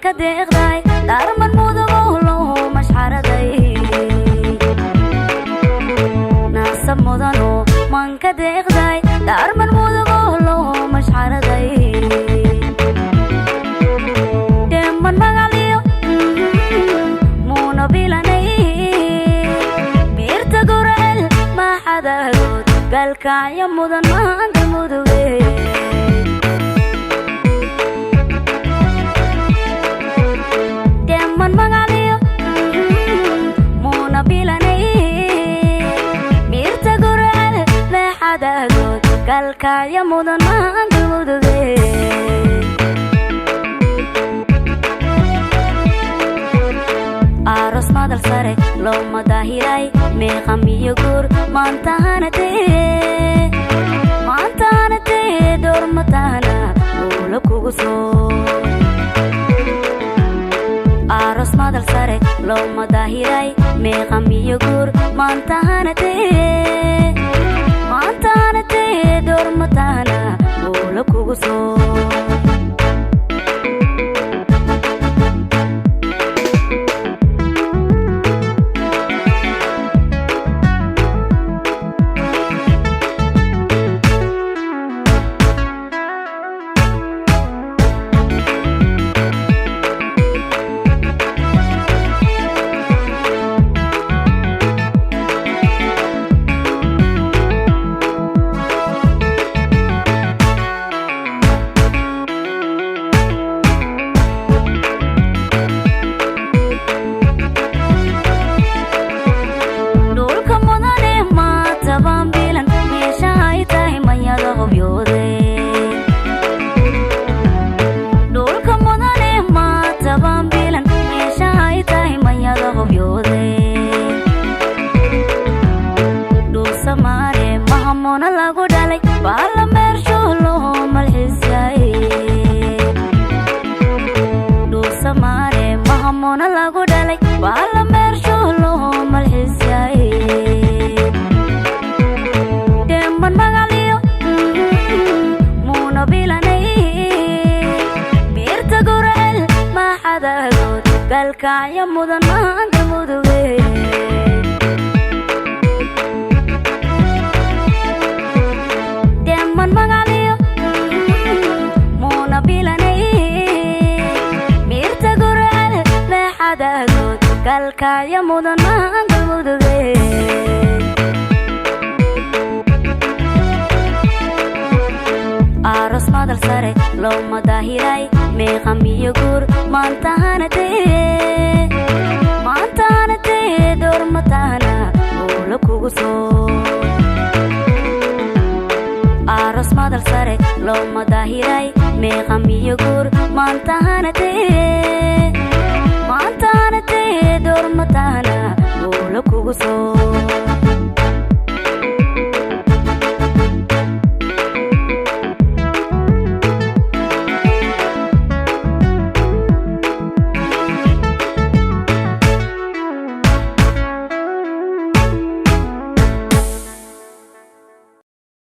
manka deeqday darman mudugolo mashxaraday naasa mudano manka deeqday darman mudugolo mashxaraday deman magaliyo munabilanay birta gorel maxadagood galkacyo mudan maanka muduge deman magaliyo munabilanay birta gorel maxadagood galkacyo mudan maanka muduge aros madal sare loo madahiray meeqam iyo guur maanta hanatee door matahana ula kugu soo aros madal sare loo madahiray meeqam iyo guur maanta hanatee door matahana ula kugu soo lagu dhalay bala meershoolo malxisay dhuusamare mahamona lagu dhalay bala meershoolo malxisay deman magaliyo munabilanay birta gorel maxadagood galkacyo mudan maanka muduge deman magaliyo munabilanay birta gorel maxadagood galkacyo mudan maanka muduge aros madal sare loo madahiray meeqam iyo guur maanta hanatee door matahana ula kugu soo aros madal sare loo madahiray meeqam iyo guur maanta hanatee door matahana ula kugu soo